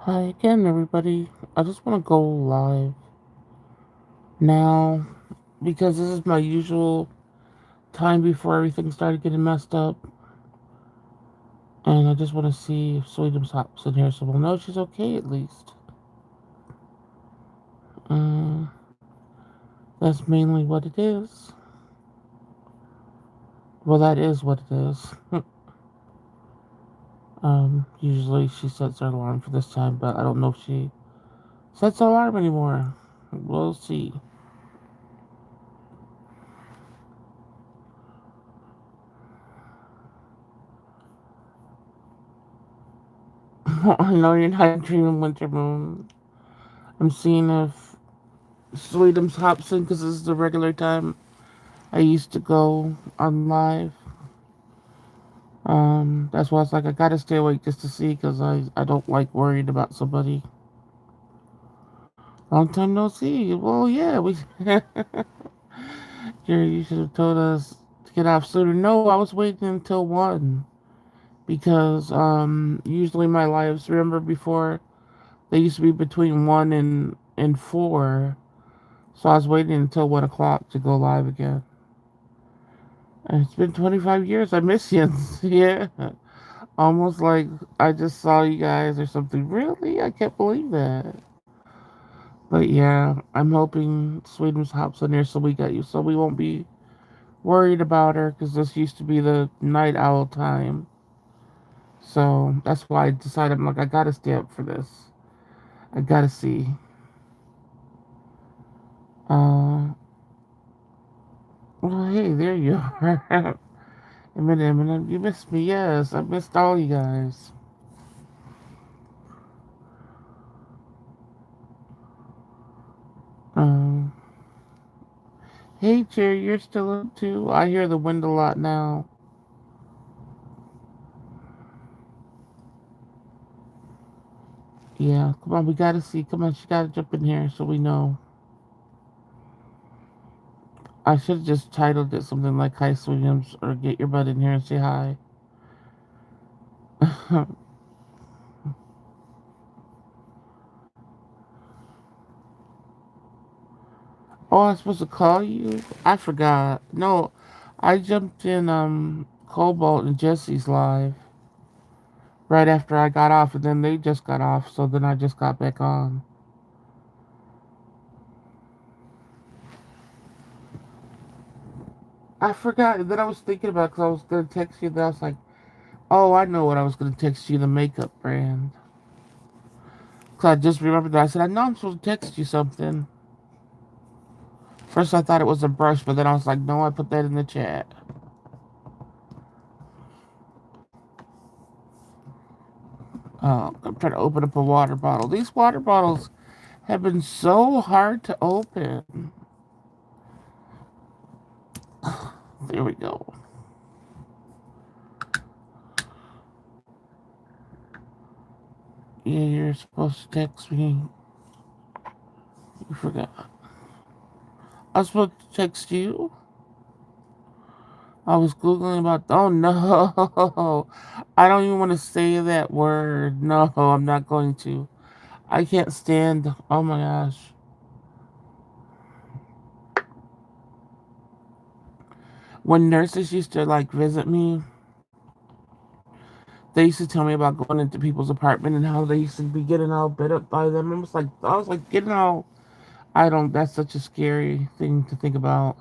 Hi again, everybody. I just want to go live now because this is my usual time before everything started getting messed up. And I just want to see if Sweetums hops in here so we'll know she's okay at least. Uh, that's mainly what it is. Well, that is what it is. Usually she sets her alarm for this time, but I don't know if she sets her alarm anymore. We'll see. I know you're not dreaming Winter Moon. I'm seeing if Sweetums hops in because this is the regular time I used to go on live. That's why it's like I gotta stay awake just to see because I don't like worried about somebody. Long time no see. Well, yeah, we. Jerry, you should have told us to get off sooner. No, I was waiting until 1 because usually my lives, remember before, they used to be between 1 and 4. So I was waiting until 1 o'clock to go live again. And it's been 25 years. I miss you. Yeah. Almost like I just saw you guys or something. Really? I can't believe that. But yeah, I'm hoping Sweetums hops in there so we got you, so we won't be worried about her because this used to be the night owl time. So that's why I decided I'm like I gotta stay up for this. I gotta see. Uh, well, hey, there you are. Eminem, you missed me. Yes, I missed all you guys. Um, hey, Jerry, you're still up too. I hear the wind a lot now. Yeah, come on, we gotta see. Come on, she gotta jump in here so we know. I should have just titled it something like Hi Williams or Get Your Butt in Here and Say Hi. Oh, I'm supposed to call you? I forgot. No, I jumped in Cobalt and Jesse's live right after I got off and then they just got off, so then I just got back on. I forgot, and then I was thinking about because I was gonna text you, then I was like, oh, I know what I was gonna text you, the makeup brand. Because I just remembered that I said, I know I'm supposed to text you something. First, I thought it was a brush, but then I was like, no, I put that in the chat. I'm trying to open up a water bottle. These water bottles have been so hard to open. There we go. Yeah, you're supposed to text me. You forgot. I was supposed to text you. I was Googling about. Oh no. I don't even want to say that word. No, I'm not going to. I can't stand. Oh my gosh. When nurses used to like visit me, they used to tell me about going into people's apartment and how they used to be getting all bit up by them. I was like getting all. I don't. That's such a scary thing to think about.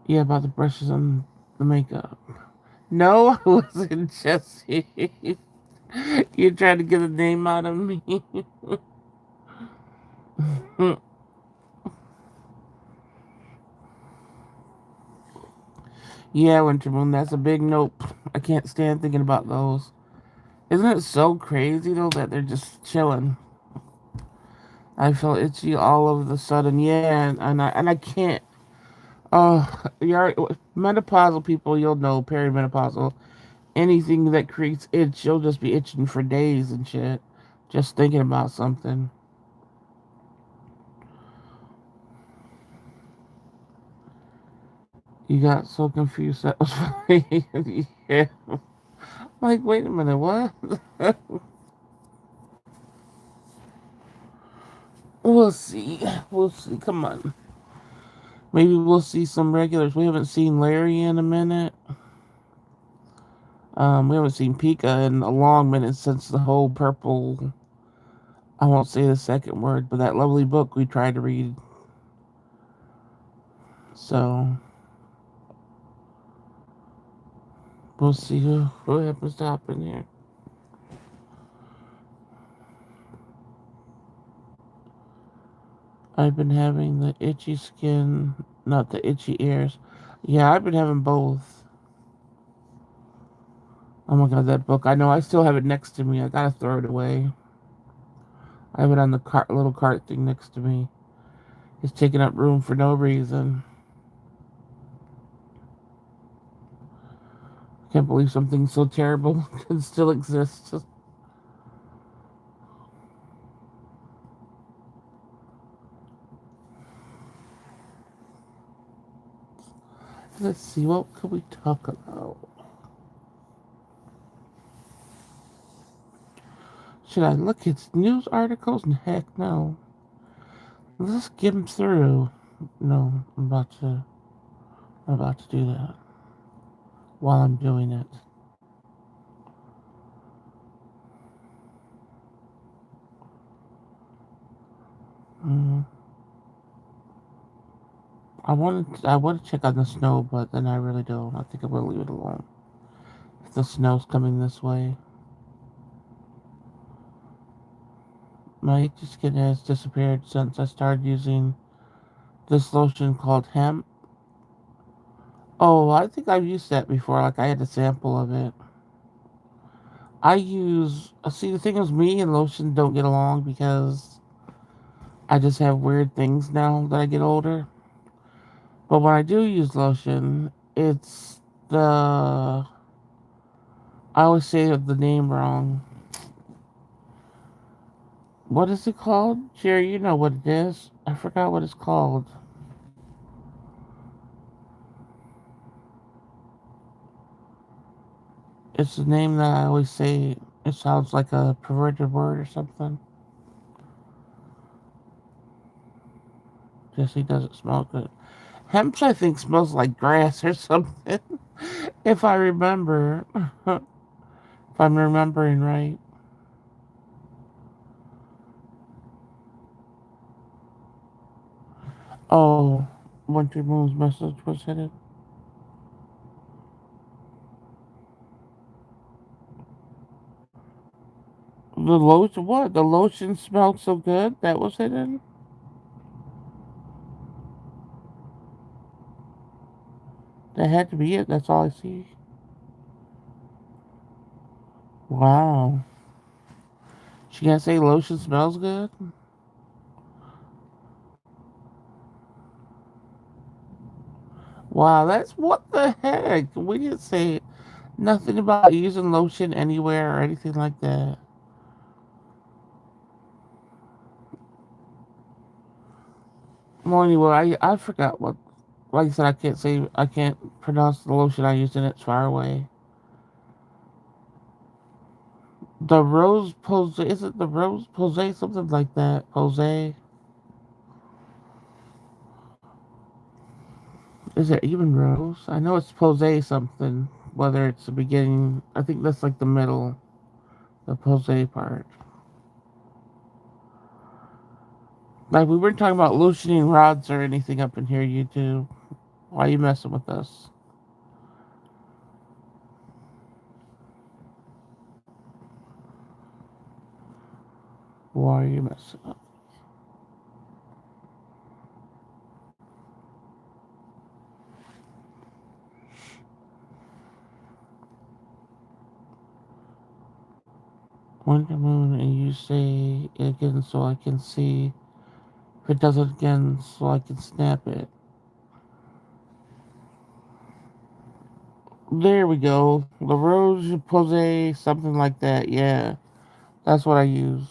Yeah, about the brushes and the makeup. No, I wasn't Jesse. You're trying to get a name out of me. Yeah, Winter Moon, that's a big nope. I can't stand thinking about those. Isn't it so crazy though that they're just chilling? I feel itchy all of a sudden. Yeah, and I can't. Oh, you're menopausal people. You'll know perimenopausal. Anything that creates itch, you'll just be itching for days and shit, just thinking about something. You got so confused. That was funny. Yeah. Like, wait a minute, what? We'll see. We'll see. Come on. Maybe we'll see some regulars. We haven't seen Larry in a minute. We haven't seen Pika in a long minute since the whole purple. I won't say the second word, but that lovely book we tried to read. So we'll see who happens to happen here. I've been having the itchy skin, not the itchy ears. Yeah, I've been having both. Oh my god, that book. I know I still have it next to me. I gotta throw it away. I have it on the little cart thing next to me. It's taking up room for no reason. Can't believe something so terrible can still exist. Let's see, what could we talk about? Should I look at news articles? Heck no. Let's get them through. No, I'm about to do that while I'm doing it. Mm. I want to check on the snow, but then I really don't. I think I'm gonna leave it alone. If the snow's coming this way, my itchy skin has disappeared since I started using this lotion called hemp. Oh, I think I've used that before. Like I had a sample of it. I use. See, the thing is, me and lotion don't get along because I just have weird things now that I get older. But when I do use lotion, it's the. I always say the name wrong. What is it called? Jerry, you know what it is. I forgot what it's called. It's the name that I always say. It sounds like a perverted word or something. Jesse doesn't smell good. Hemp, I think, smells like grass or something. If I remember. If I'm remembering right. Oh, Winter Moon's message was hidden. The lotion, what? The lotion smelled so good? That was hidden? That had to be it. That's all I see. Wow. She can't say lotion smells good? Wow, that's what the heck? We didn't say nothing about using lotion anywhere or anything like that. Well, anyway, I forgot what. Like I said, I can't pronounce the lotion I used and it's far away. The Rose Pose, is it the Rose Pose? Something like that. Pose? Is it even Rose? I know it's Pose something. Whether it's the beginning, I think that's like the middle, the Pose part. Like we weren't talking about loosening rods or anything up in here, you two. Why are you messing with us? Why are you messing up? Wonder Moon, and you say it again so I can see. If it does it again, so I can snap it. There we go. La Roche Posay, something like that. Yeah, that's what I use.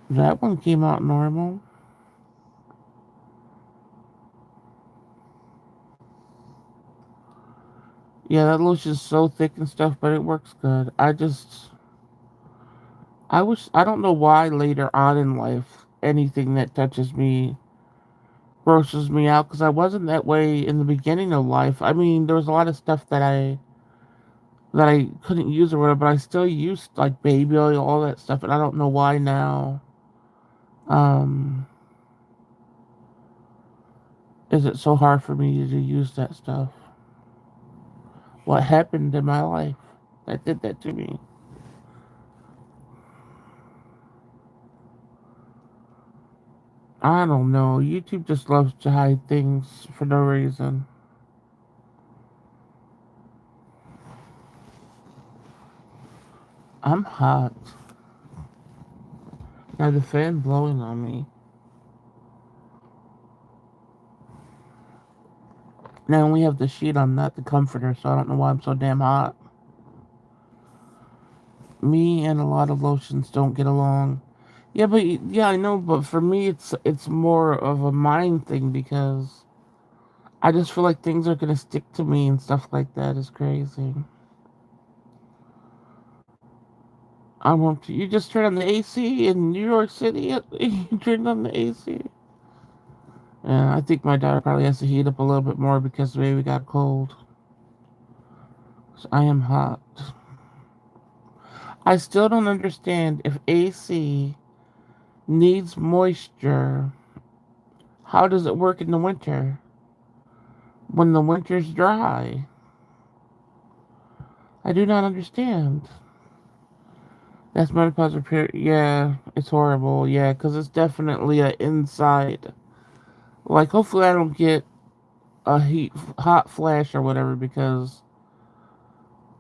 That one came out normal. Yeah, that lotion's so thick and stuff, but it works good. I don't know why later on in life anything that touches me grosses me out because I wasn't that way in the beginning of life. I mean, there was a lot of stuff that I couldn't use or whatever, but I still used like baby oil, all that stuff, and I don't know why now. Um, is it so hard for me to use that stuff? What happened in my life that did that to me? I don't know. YouTube just loves to hide things for no reason. I'm hot. Now the fan blowing on me. Now I only have the sheet on, not the comforter, so I don't know why I'm so damn hot. Me and a lot of lotions don't get along. Yeah, but yeah, I know, but for me, it's more of a mind thing because I just feel like things are gonna stick to me and stuff like that is crazy. I want to. You just turn on the AC in New York City. You turned on the AC. Yeah, I think my daughter probably has to heat up a little bit more because the baby got cold. So I am hot. I still don't understand if AC needs moisture. How does it work in the winter when the winter's dry? I do not understand. That's menopause repair. Yeah, it's horrible. Yeah, because it's definitely an inside. Like, hopefully, I don't get a hot flash or whatever because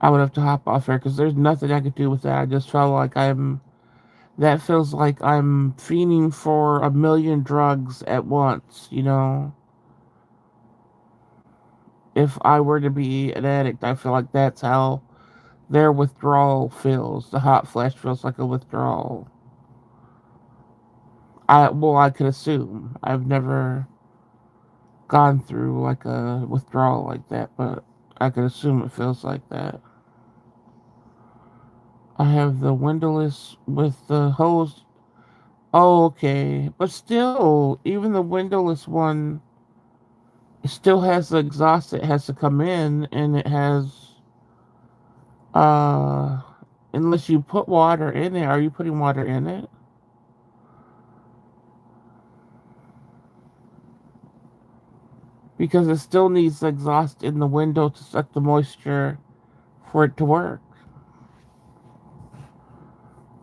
I would have to hop off air because there's nothing I could do with that. I just felt like that feels like I'm fiending for a million drugs at once. If I were to be an addict, I feel like that's how their withdrawal feels. The hot flash feels like a withdrawal. I could assume. I've never gone through like a withdrawal like that, but I could assume it feels like that. I have the windowless with the hose. Oh, okay. But still, even the windowless one still has the exhaust that has to come in, and it has, uh, unless you put water in it. Are you putting water in it? Because it still needs the exhaust in the window to suck the moisture for it to work.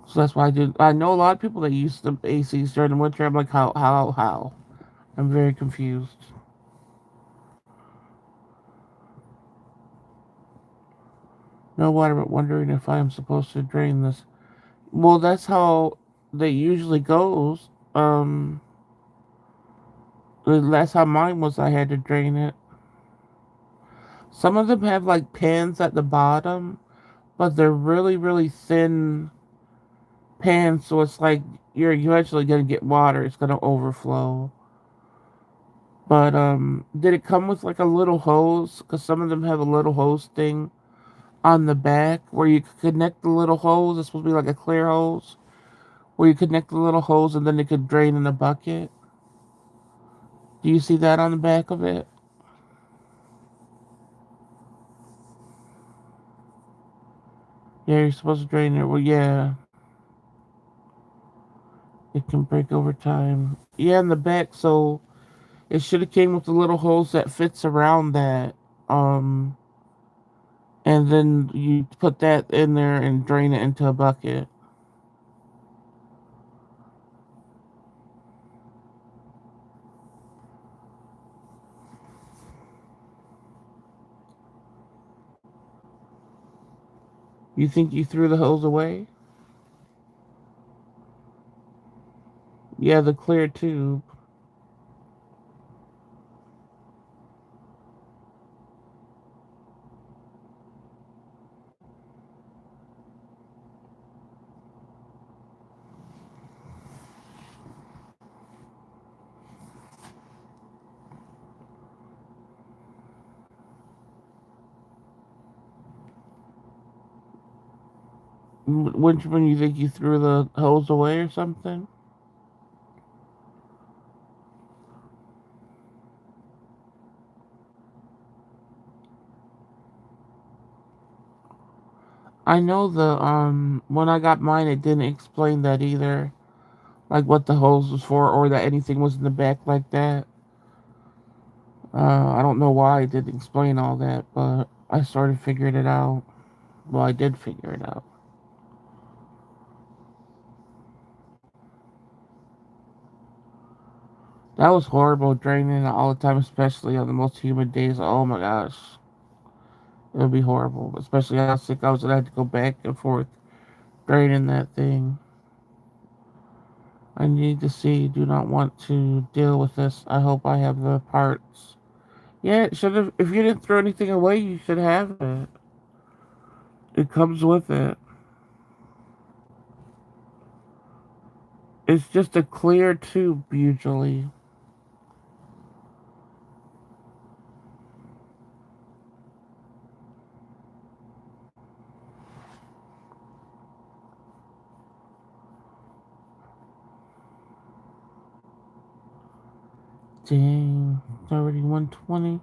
So that's why I do. I know a lot of people that use the ACs during the winter. I'm like, how? I'm very confused. No water, but wondering if I am supposed to drain this. Well, that's how that usually goes. That's how mine was. I had to drain it. Some of them have like pans at the bottom, but they're really, really thin pans, so it's like you're eventually gonna get water. It's gonna overflow. But did it come with like a little hose? Because some of them have a little hose thing on the back where you could connect the little hose. It's supposed to be like a clear hose where you connect the little hose and then it could drain in a bucket. Do you see that on the back of it? Yeah, you're supposed to drain it. Well, yeah, it can break over time. Yeah, in the back, so it should have came with the little hose that fits around that. Um, and then you put that in there and drain it into a bucket. You think you threw the hose away? Yeah, the clear tube. When you think you threw the hose away or something? I know the when I got mine, it didn't explain that either, like what the hose was for, or that anything was in the back like that. I don't know why it didn't explain all that, but I sort of figured it out. Well, I did figure it out. That was horrible, draining all the time, especially on the most humid days. Oh my gosh, it would be horrible, especially how sick I was that I had to go back and forth draining that thing. I need to see. Do not want to deal with this. I hope I have the parts. Yeah, it should have. If you didn't throw anything away, you should have it. It comes with it. It's just a clear tube usually. Dang, it's already 120.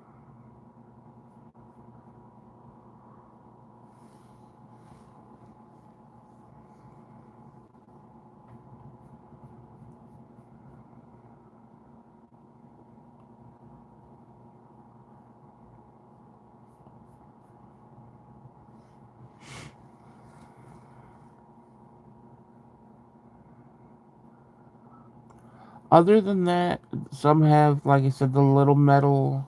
Other than that, some have, like I said, the little metal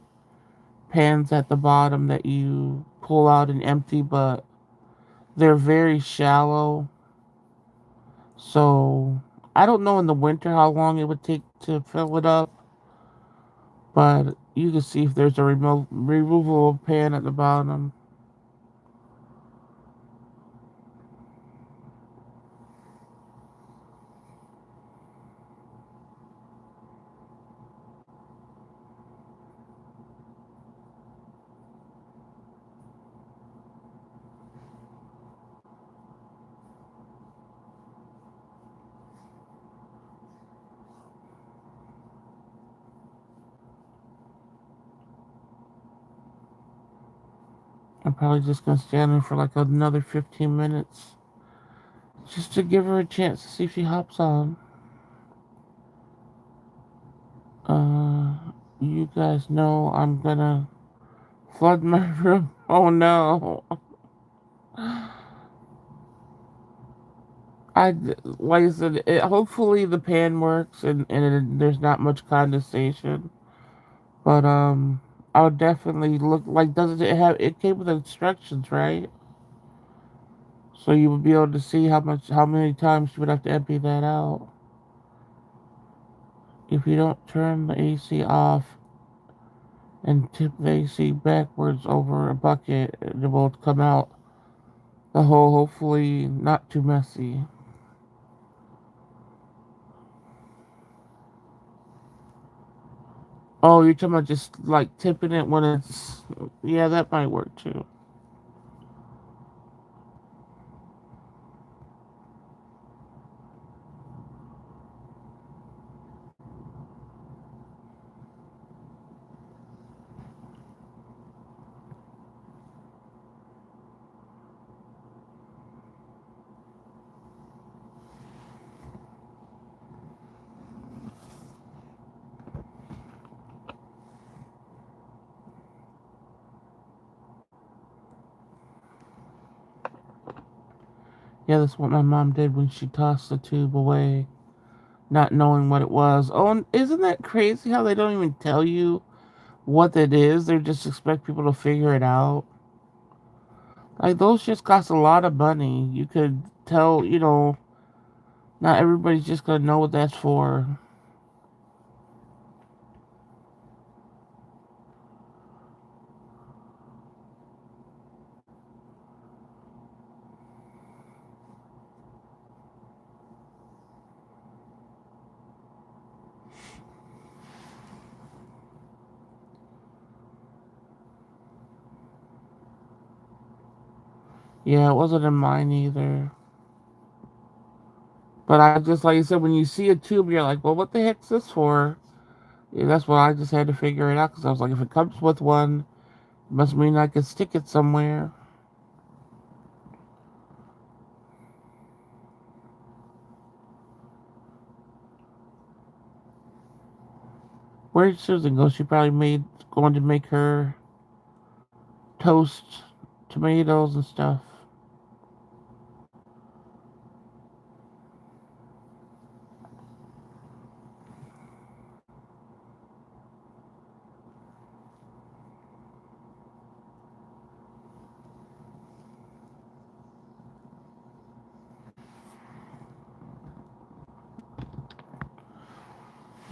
pans at the bottom that you pull out and empty, but they're very shallow. So I don't know in the winter how long it would take to fill it up, but you can see if there's a removable pan at the bottom. I'm probably just gonna stand there for like another 15 minutes just to give her a chance to see if she hops on. Uh, you guys know I'm gonna flood my room. Oh no. Like I said, hopefully the pan works and there's not much condensation. But I would definitely look like does it have it came with instructions, right? So you would be able to see how many times you would have to empty that out. If you don't turn the AC off and tip the AC backwards over a bucket, it will come out the hole. Hopefully not too messy. Oh, you're talking about just like tipping it when it's yeah, that might work too. Yeah, that's what my mom did when she tossed the tube away, not knowing what it was. Oh, and isn't that crazy how they don't even tell you what it is? They just expect people to figure it out. Like, those just cost a lot of money. You could tell, not everybody's just gonna know what that's for. Yeah, it wasn't in mine either. But I just, like I said, when you see a tube, you're like, well, what the heck's this for? Yeah, that's what I just had to figure it out because I was like, if it comes with one, it must mean I can stick it somewhere. Where did Susan go? She probably going to make her toast, tomatoes, and stuff.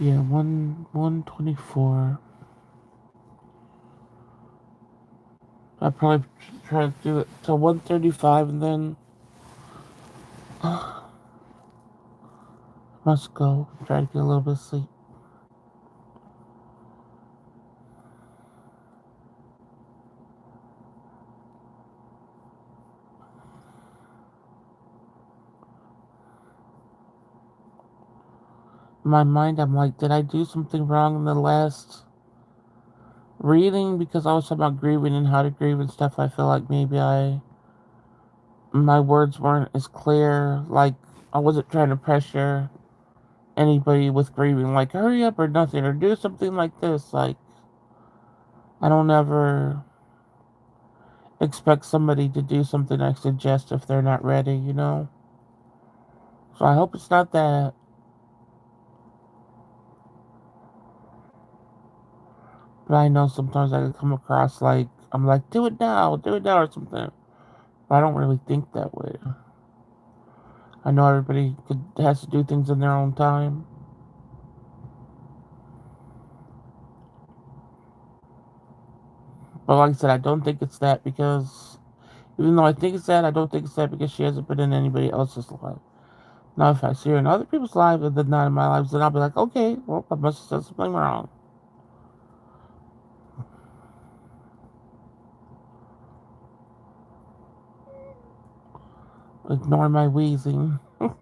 Yeah, 124. I probably try to do it till 1:35 and then must go. Try to get a little bit of sleep. In my mind, I'm like, did I do something wrong in the last reading? Because I was talking about grieving and how to grieve and stuff. I feel like maybe my words weren't as clear. Like, I wasn't trying to pressure anybody with grieving, like, hurry up or nothing, or do something like this. Like, I don't ever expect somebody to do something I suggest if they're not ready, you know? So I hope it's not that. But I know sometimes I can come across like, I'm like, do it now, or something. But I don't really think that way. I know has to do things in their own time. But like I said, I don't think it's that because, even though I think it's that, I don't think it's that because she hasn't been in anybody else's life. Now, if I see her in other people's lives and then not in my lives, then I'll be like, okay, well, I must have said something wrong. Ignore my wheezing. I'm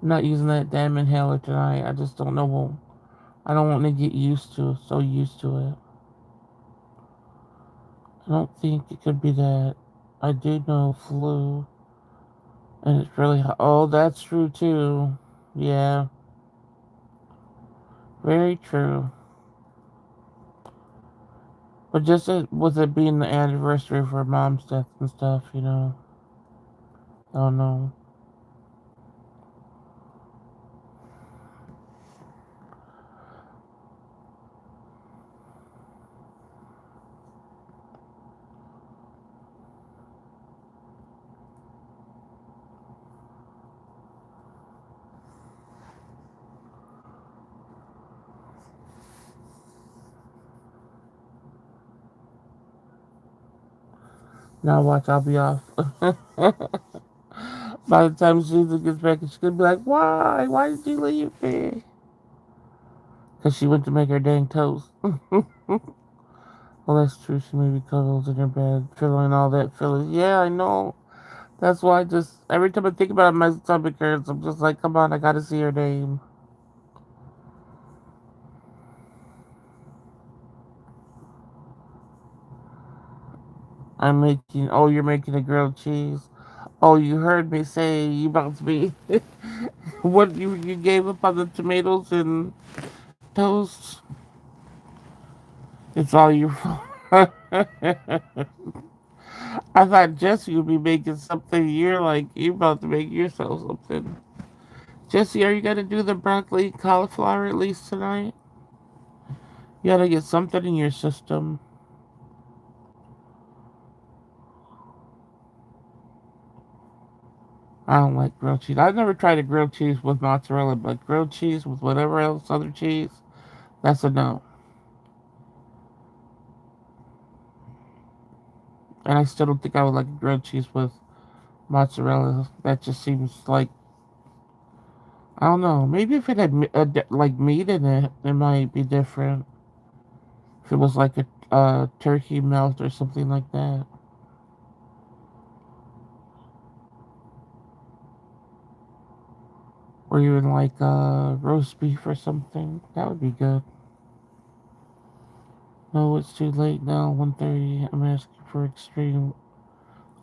not using that damn inhaler tonight. I just don't know. Well, I don't want to get so used to it. I don't think it could be that. I do know flu, and it's really hot. Oh, that's true too. Yeah, very true. But just with it being the anniversary of her mom's death and stuff, I don't know. Now watch, I'll be off. By the time Susan gets back, she's gonna be like, "Why? Why did you leave me?" Because she went to make her dang toast. Well, that's true. She maybe cuddles in her bed, feeling all that feeling. Yeah, I know. That's why every time I think about it, my stomach hurts. I'm just like, come on, I gotta see her name. You're making a grilled cheese. Oh, you heard me say you about to be. What you gave up on the tomatoes and toast? It's all your fault. I thought Jesse would be making something. You about to make yourself something. Jesse, are you gonna do the broccoli cauliflower at least tonight? You gotta get something in your system. I don't like grilled cheese. I've never tried a grilled cheese with mozzarella, but grilled cheese with whatever else other cheese, that's a no. And I still don't think I would like a grilled cheese with mozzarella. That just seems like, I don't know. Maybe if it had like meat in it, it might be different. If it was like a turkey melt or something like that. or even like roast beef or something. That would be good. No, it's too late now. 1:30. I'm asking for extreme.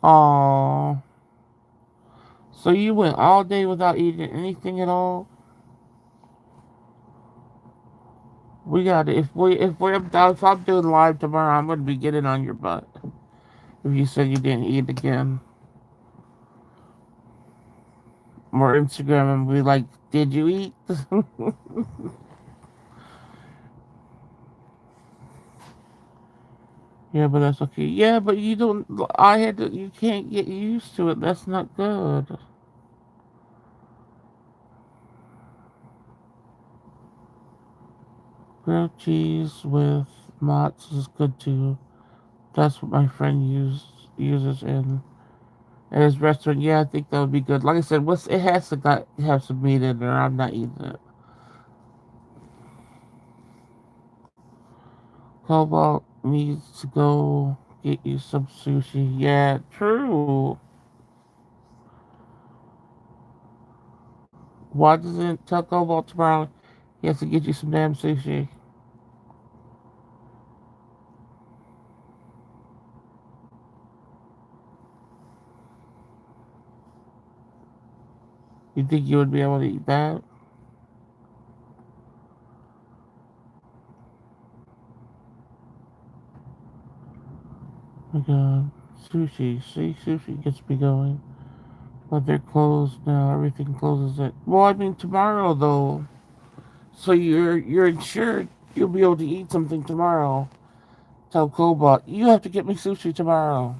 Oh, so you went all day without eating anything at all? We got it. If I'm doing live tomorrow, I'm gonna be getting on your butt. If you said you didn't eat again, or Instagram and be like, "Did you eat?" Yeah, but that's okay. Yeah, but you don't. I had to. You can't get used to it. That's not good. Grilled cheese with mozz is good too. That's what my friend uses in his restaurant. Yeah, I think that would be good. Like I said, it has to have some meat in there. I'm not eating it. Cobalt needs to go get you some sushi. Yeah, true. Why doesn't tell Cobalt tomorrow he has to get you some damn sushi? You think you would be able to eat that? My God. Sushi. See, sushi gets me going. But they're closed now. Everything closes at. Well, I mean tomorrow though. So you're insured. You'll be able to eat something tomorrow. Tell Cobalt you have to get me sushi tomorrow.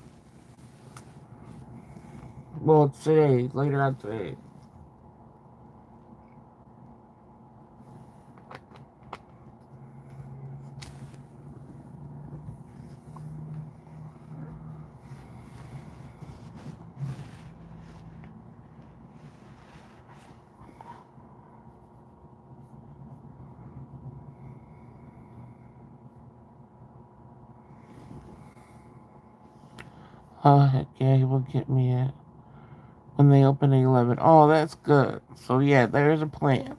Well, it's today. Later on today. Oh heck yeah, he will get me it when they open at 11. Oh, that's good. So yeah, there's a plan.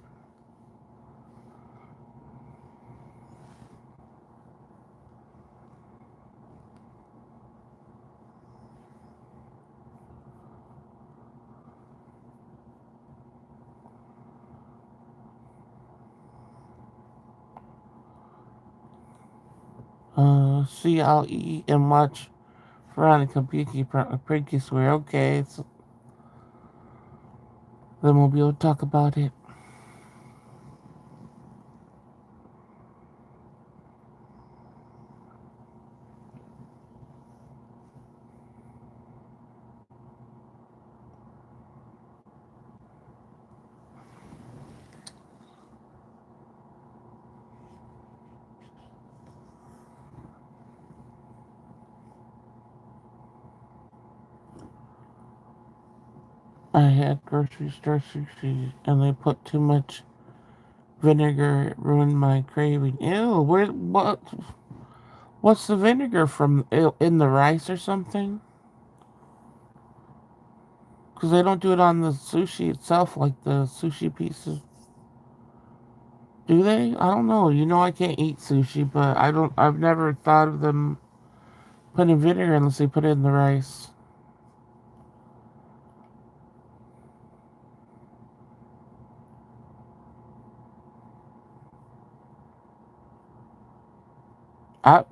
See, I'll eat and watch Veronica Pinky swear. Okay, so then we'll be able to talk about it. I had grocery store sushi and they put too much vinegar. It ruined my craving. Ew, what's the vinegar from? In the rice or something? Because they don't do it on the sushi itself, like the sushi pieces. Do they? I don't know. You know, I can't eat sushi, but I don't. I've never thought of them putting vinegar unless they put it in the rice.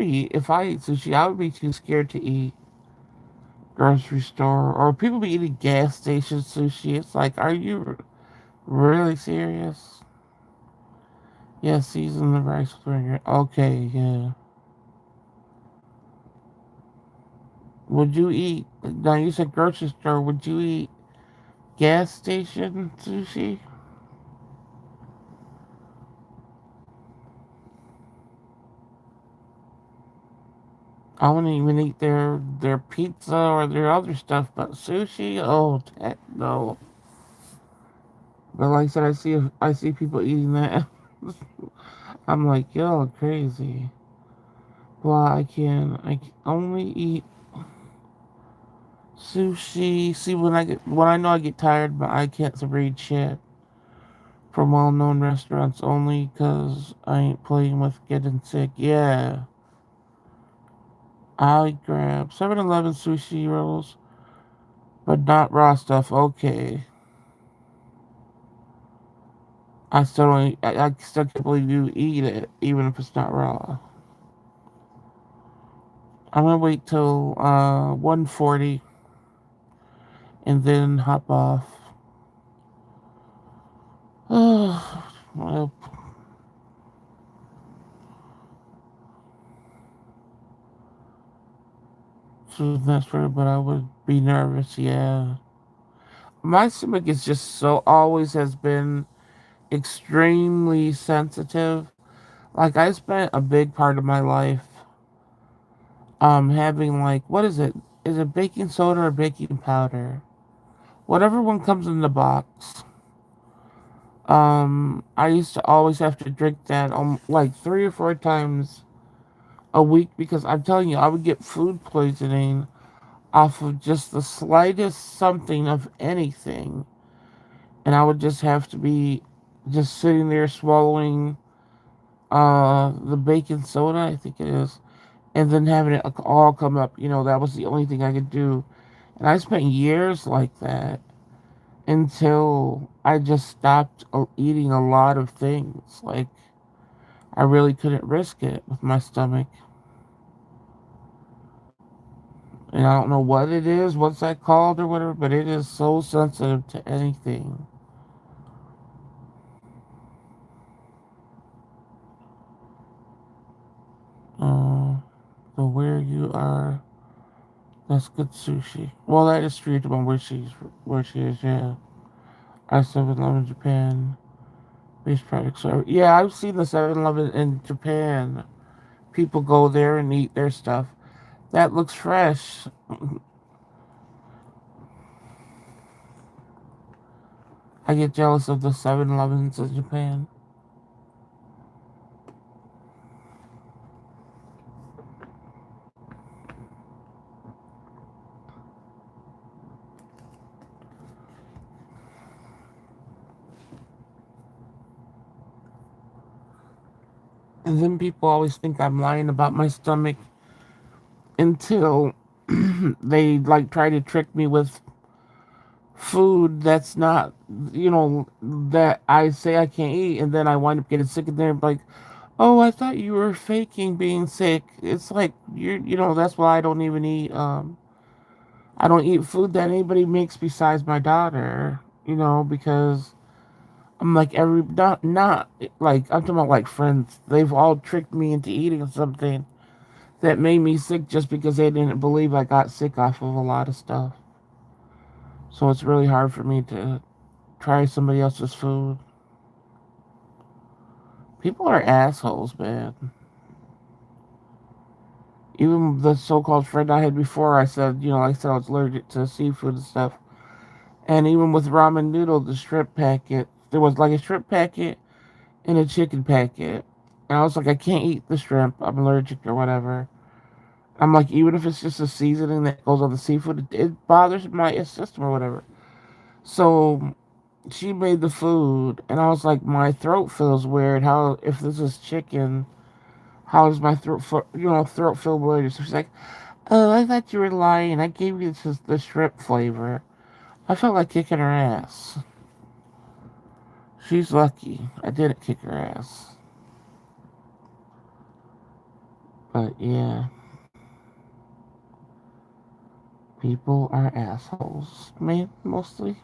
If I eat sushi, I would be too scared to eat grocery store or people be eating gas station sushi. It's like, are you really serious? Yeah, season the rice with vinegar. Okay, yeah. Would you eat? Now you said grocery store. Would you eat gas station sushi? I wouldn't even eat their pizza or their other stuff, but sushi? Oh, heck no. But like I said, I see people eating that. I'm like, yo, crazy. Well, I can only eat sushi. See, when I know I get tired, but I can't read shit. from well-known restaurants only, cause I ain't playing with getting sick. Yeah, I grab 7-Eleven sushi rolls, but not raw stuff. Okay, I still don't. I still can't believe you eat it, even if it's not raw. I'm gonna wait till 1:40 and then hop off. Well, so that's fair, but I would be nervous. Yeah, my stomach is just so always has been extremely sensitive. Like I spent a big part of my life having like what is it? Is it baking soda or baking powder? Whatever one comes in the box. I used to always have to drink that like 3 or 4 times a week because I'm telling you, I would get food poisoning off of just the slightest something of anything, and I would just have to be just sitting there swallowing the baking soda, I think it is, and then having it all come up. That was the only thing I could do, and I spent years like that until I just stopped eating a lot of things. Like I really couldn't risk it with my stomach. And I don't know what it is, what's that called or whatever, but it is so sensitive to anything. Uh, so where you are, that's good sushi. Well, that is true to where she is, yeah. I 7-Eleven Japan based products. So, yeah, I've seen the 7-Eleven in Japan. People go there and eat their stuff. That looks fresh. I get jealous of the 7-Elevens in Japan. And then people always think I'm lying about my stomach until they like try to trick me with food that's not, that I say I can't eat, and then I wind up getting sick, and they're like, "Oh, I thought you were faking being sick." It's like that's why I don't even eat. I don't eat food that anybody makes besides my daughter. Because I'm like not like I'm talking about like friends. They've all tricked me into eating something that made me sick just because they didn't believe I got sick off of a lot of stuff. So it's really hard for me to try somebody else's food. People are assholes, man. Even the so-called friend I had before, I said, I said I was allergic to seafood and stuff. And even with ramen noodle, the shrimp packet, there was like a shrimp packet and a chicken packet. And I was like, I can't eat the shrimp. I'm allergic or whatever. I'm like, even if it's just a seasoning that goes on the seafood, it bothers my system or whatever. So she made the food, and I was like, my throat feels weird. How if this is chicken? How does my throat feel weird? So she's like, oh, I thought you were lying. I gave you the shrimp flavor. I felt like kicking her ass. She's lucky I didn't kick her ass. But yeah, people are assholes, man, mostly.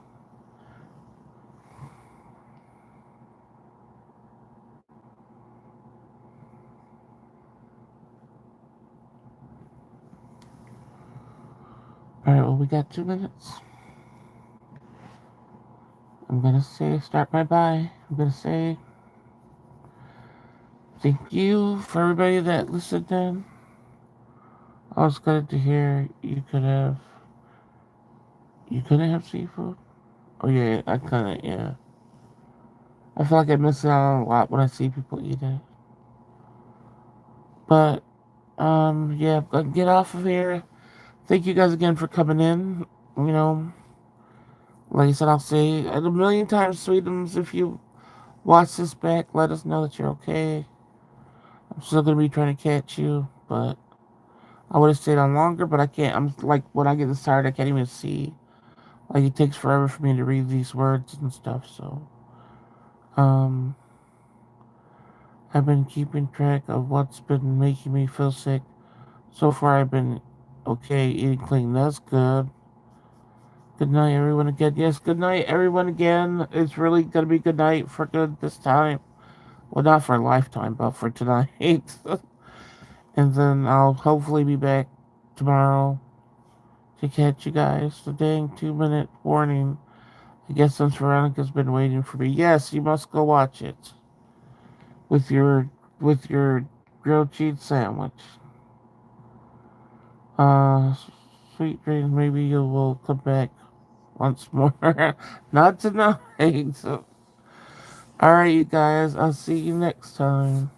All right, well, we got 2 minutes. I'm gonna say start my bye. I'm gonna say thank you for everybody that listened in. I was glad to hear you couldn't have seafood. Oh yeah, I couldn't. Yeah, I feel like I miss out on a lot when I see people eat it. But yeah, get off of here. Thank you guys again for coming in. You know, like I said, I'll say it a million times, sweetums, if you watch this back. Let us know that you're okay. I'm still gonna be trying to catch you, but I would have stayed on longer, but I can't. I'm like, when I get this tired, I can't even see. Like, it takes forever for me to read these words and stuff, so. Um, I've been keeping track of what's been making me feel sick. So far, I've been okay, eating clean. That's good. Good night, everyone, again. Yes, good night, everyone, again. It's really gonna be good night for good this time. Well, not for a lifetime, but for tonight. And then I'll hopefully be back tomorrow to catch you guys. The dang 2 minute warning. I guess since Veronica's been waiting for me. Yes, you must go watch it with your grilled cheese sandwich. Uh, sweet dreams. Maybe you will come back once more. Not tonight. All right, you guys. I'll see you next time.